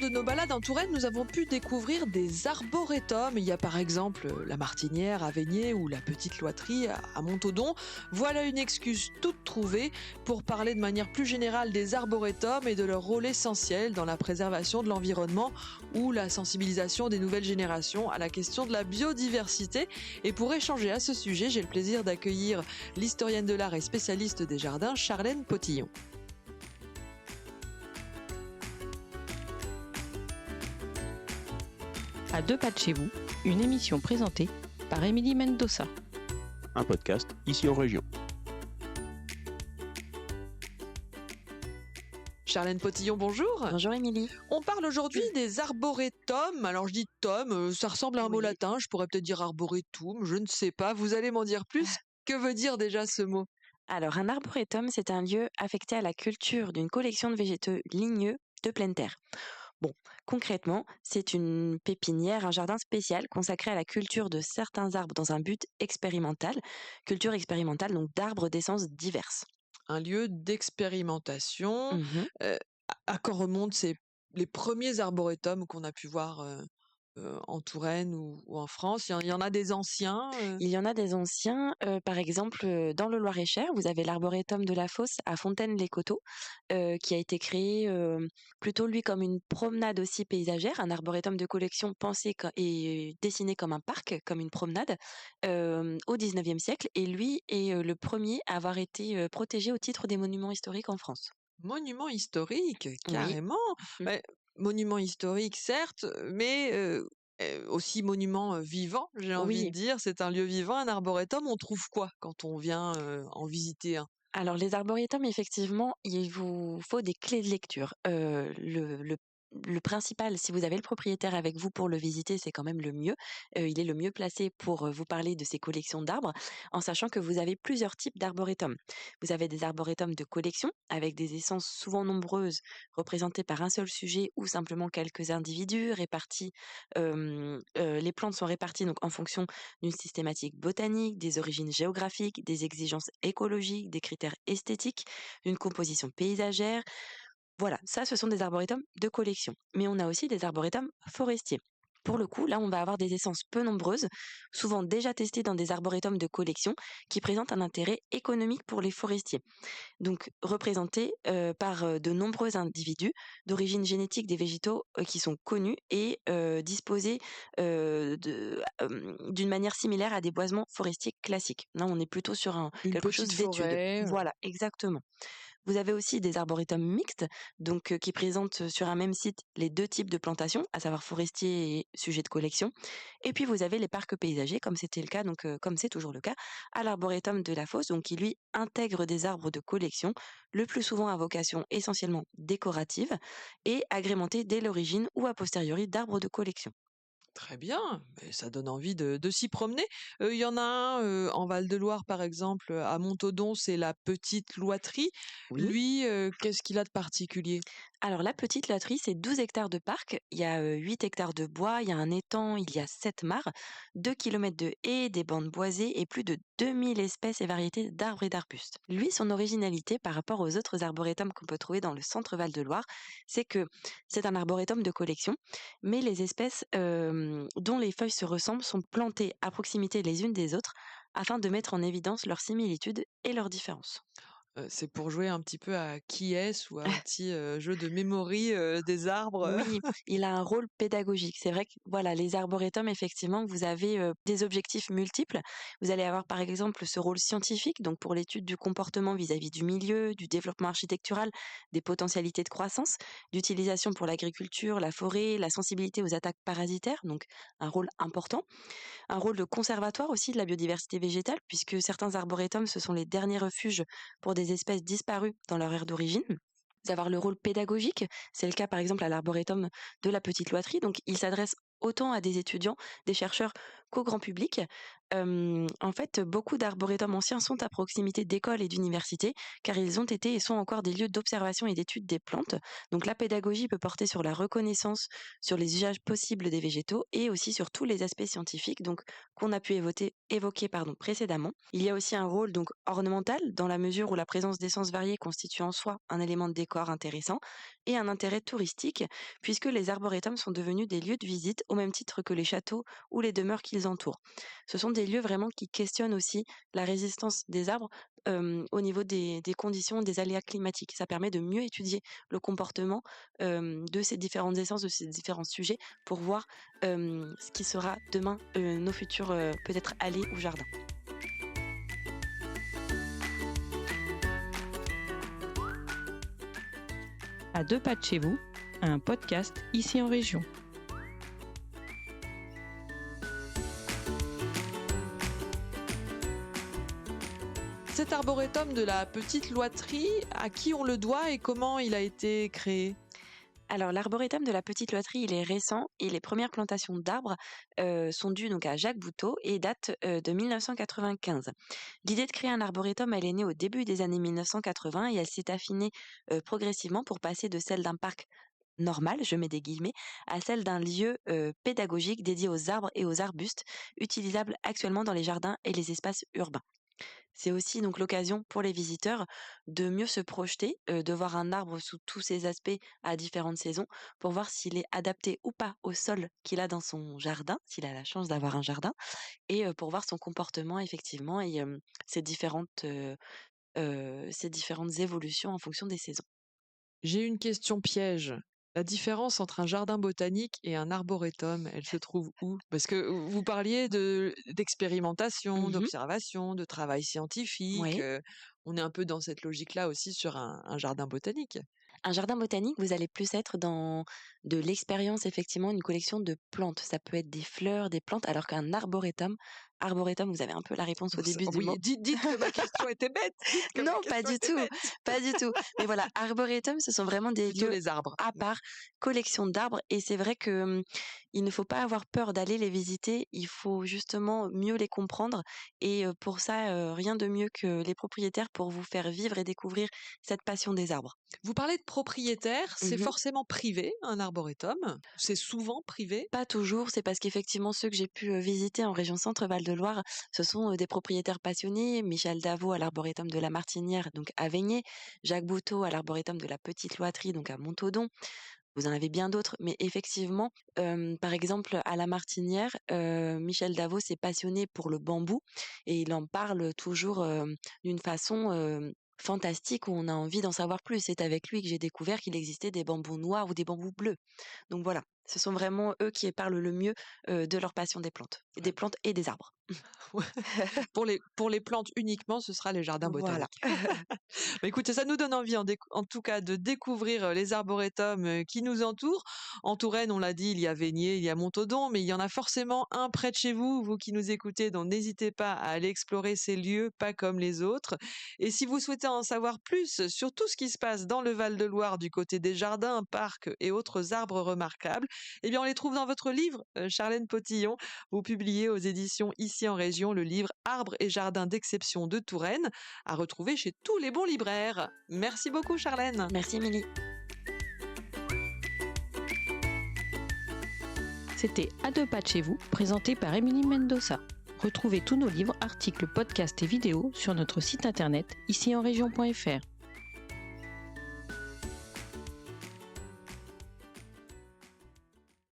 de nos balades en Touraine, nous avons pu découvrir des arboretums. Il y a par exemple la Martinière à Vénier ou la Petite Loiterie à Montaudon. Voilà une excuse toute trouvée pour parler de manière plus générale des arboretums et de leur rôle essentiel dans la préservation de l'environnement ou la sensibilisation des nouvelles générations à la question de la biodiversité. Et pour échanger à ce sujet, j'ai le plaisir d'accueillir l'historienne de l'art et spécialiste des jardins, Charlène Potillon. À deux pas de chez vous, une émission présentée par Émilie Mendoza. Un podcast ici en région. Charlène Potillon, bonjour. Bonjour Émilie. On parle aujourd'hui des arboretums. Alors je dis tom, ça ressemble à un mot latin, je pourrais peut-être dire arboretum, je ne sais pas. Vous allez m'en dire plus. Que veut dire déjà ce mot ? Alors un arboretum, c'est un lieu affecté à la culture d'une collection de végétaux ligneux de pleine terre. Bon, concrètement, c'est une pépinière, un jardin spécial consacré à la culture de certains arbres dans un but expérimental. Culture expérimentale, donc d'arbres d'essences diverses. Un lieu d'expérimentation. À quand remontent les premiers arboretums qu'on a pu voir en Touraine ou en France? Il y en a des anciens Il y en a des anciens, par exemple, dans le Loir-et-Cher, vous avez l'arboretum de la Fosse à Fontaine-les-Coteaux, qui a été créé, plutôt lui comme une promenade aussi paysagère, un arboretum de collection pensé et dessiné comme un parc, comme une promenade, au 19e siècle, et lui est, le premier à avoir été, protégé au titre des monuments historiques en France. Monument historique, Oui. carrément. Mmh. Ouais, monument historique, certes, mais aussi monument vivant, j'ai envie de Oui. dire. C'est un lieu vivant, un arboretum. On trouve quoi quand on vient en visiter un ? Alors les arboretums, effectivement, il vous faut des clés de lecture. Le principal, si vous avez le propriétaire avec vous pour le visiter, c'est quand même le mieux. Il est le mieux placé pour, vous parler de ses collections d'arbres, en sachant que vous avez plusieurs types d'arboretums. Vous avez des arboretums de collection, avec des essences souvent nombreuses, représentées par un seul sujet ou simplement quelques individus répartis. Les plantes sont réparties donc en fonction d'une systématique botanique, des origines géographiques, des exigences écologiques, des critères esthétiques, d'une composition paysagère. Voilà, ça, ce sont des arboretums de collection. Mais on a aussi des arboretums forestiers. Pour le coup, là, on va avoir des essences peu nombreuses, souvent déjà testées dans des arboretums de collection, qui présentent un intérêt économique pour les forestiers. Donc, représentés par de nombreux individus d'origine génétique des végétaux qui sont connus et disposés d'une manière similaire à des boisements forestiers classiques. Là, on est plutôt sur Une quelque chose petite d'étude. forêt. Voilà, exactement. Vous avez aussi des arboretums mixtes, donc qui présentent sur un même site les deux types de plantations, à savoir forestiers et sujets de collection. Et puis vous avez les parcs paysagers, comme c'était le cas, donc comme c'est toujours le cas, à l'arboretum de la Fosse, donc qui lui intègre des arbres de collection, le plus souvent à vocation essentiellement décorative, et agrémentés dès l'origine ou a posteriori d'arbres de collection. Très bien, mais ça donne envie de s'y promener. Il y en a un en Val-de-Loire, par exemple, à Montaudon, c'est la Petite Loiterie. Oui. Lui, qu'est-ce qu'il a de particulier ? Alors la Petite Loiterie, c'est 12 hectares de parc, il y a 8 hectares de bois, il y a un étang, il y a 7 mares, 2 kilomètres de haies, des bandes boisées et plus de 2000 espèces et variétés d'arbres et d'arbustes. Lui, son originalité par rapport aux autres arboretums qu'on peut trouver dans le centre Val-de-Loire, c'est que c'est un arboretum de collection, mais les espèces dont les feuilles se ressemblent sont plantées à proximité les unes des autres afin de mettre en évidence leurs similitudes et leurs différences. C'est pour jouer un petit peu à qui est-ce ou à un petit jeu de memory des arbres. Oui, il a un rôle pédagogique. C'est vrai que voilà, les arboretums, effectivement, vous avez des objectifs multiples. Vous allez avoir par exemple ce rôle scientifique, donc pour l'étude du comportement vis-à-vis du milieu, du développement architectural, des potentialités de croissance, d'utilisation pour l'agriculture, la forêt, la sensibilité aux attaques parasitaires, donc un rôle important. Un rôle de conservatoire aussi de la biodiversité végétale, puisque certains arboretums, ce sont les derniers refuges pour des espèces disparues dans leur aire d'origine. Vous avez le rôle pédagogique, c'est le cas par exemple à l'arboretum de la Petite Loiterie, donc il s'adresse autant à des étudiants, des chercheurs qu'au grand public. En fait, beaucoup d'arboretums anciens sont à proximité d'écoles et d'universités, car ils ont été et sont encore des lieux d'observation et d'étude des plantes. Donc la pédagogie peut porter sur la reconnaissance, sur les usages possibles des végétaux et aussi sur tous les aspects scientifiques donc, qu'on a pu évoquer précédemment. Il y a aussi un rôle donc ornemental, dans la mesure où la présence d'essences variées constitue en soi un élément de décor intéressant, et un intérêt touristique, puisque les arboretums sont devenus des lieux de visite au même titre que les châteaux ou les demeures qu'ils entourent. Ce sont des lieux vraiment qui questionnent aussi la résistance des arbres au niveau des conditions, des aléas climatiques. Ça permet de mieux étudier le comportement de ces différentes essences, de ces différents sujets, pour voir ce qui sera demain nos futurs peut-être allées ou jardins. À 2 pas de chez vous, un podcast ici en région. Cet arboretum de la Petite Loiterie, à qui on le doit et comment il a été créé? Alors, l'arboretum de la Petite Loiterie, il est récent et les premières plantations d'arbres sont dues donc à Jacques Bouteau et datent de 1995. L'idée de créer un arboretum, elle est née au début des années 1980 et elle s'est affinée progressivement pour passer de celle d'un parc normal, je mets des guillemets, à celle d'un lieu pédagogique dédié aux arbres et aux arbustes, utilisable actuellement dans les jardins et les espaces urbains. C'est aussi donc l'occasion pour les visiteurs de mieux se projeter, de voir un arbre sous tous ses aspects à différentes saisons, pour voir s'il est adapté ou pas au sol qu'il a dans son jardin, s'il a la chance d'avoir un jardin, et pour voir son comportement effectivement et ses différentes évolutions en fonction des saisons. J'ai une question piège. La différence entre un jardin botanique et un arboretum, elle se trouve où? Parce que vous parliez d'expérimentation, Mmh. d'observation, de travail scientifique. Oui. On est un peu dans cette logique-là aussi sur un jardin botanique. Un jardin botanique, vous allez plus être dans de l'expérience, effectivement, une collection de plantes. Ça peut être des fleurs, des plantes, alors qu'un arboretum, vous avez un peu la réponse au début du Oui, mot. dites que ma question était bête. Dites que ma Non, pas question du était tout, bête. pas du tout. Mais voilà, arboretum, ce sont vraiment des Plutôt lieux les arbres. à part, collection d'arbres. Et c'est vrai que il ne faut pas avoir peur d'aller les visiter. Il faut justement mieux les comprendre. Et pour ça, rien de mieux que les propriétaires pour vous faire vivre et découvrir cette passion des arbres. Vous parlez de propriétaire, c'est Mhm. forcément privé, un arboretum? C'est souvent privé? Pas toujours, c'est parce qu'effectivement ceux que j'ai pu, visiter en région Centre-Val de Loire, ce sont, des propriétaires passionnés. Michel Davot à l'arboretum de la Martinière, donc à Vaigné, Jacques Bouteau à l'arboretum de la Petite Loiterie, donc à Montaudon. Vous en avez bien d'autres, mais effectivement, par exemple à la Martinière, Michel Davot s'est passionné pour le bambou et il en parle toujours, d'une façon, fantastique où on a envie d'en savoir plus. C'est avec lui que j'ai découvert qu'il existait des bambous noirs ou des bambous bleus. Donc voilà, ce sont vraiment eux qui parlent le mieux, de leur passion des plantes et des arbres. Ouais. Pour les plantes uniquement, ce sera les jardins Voilà. botaniques. Bah, écoutez, ça nous donne envie en tout cas de découvrir les arboretums qui nous entourent. En Touraine, on l'a dit, il y a Vaigné, il y a Montaudon, mais il y en a forcément un près de chez vous, vous qui nous écoutez, donc n'hésitez pas à aller explorer ces lieux, pas comme les autres. Et si vous souhaitez en savoir plus sur tout ce qui se passe dans le Val-de-Loire du côté des jardins, parcs et autres arbres remarquables, eh bien on les trouve dans votre livre, Charlène Potillon. Vous publiez aux éditions Ici en Région le livre Arbres et jardins d'exception de Touraine, à retrouver chez tous les bons libraires. Merci beaucoup Charlène. Merci Émilie. C'était À 2 pas de chez vous, présenté par Émilie Mendoza. Retrouvez tous nos livres, articles, podcasts et vidéos sur notre site internet ici en région.fr.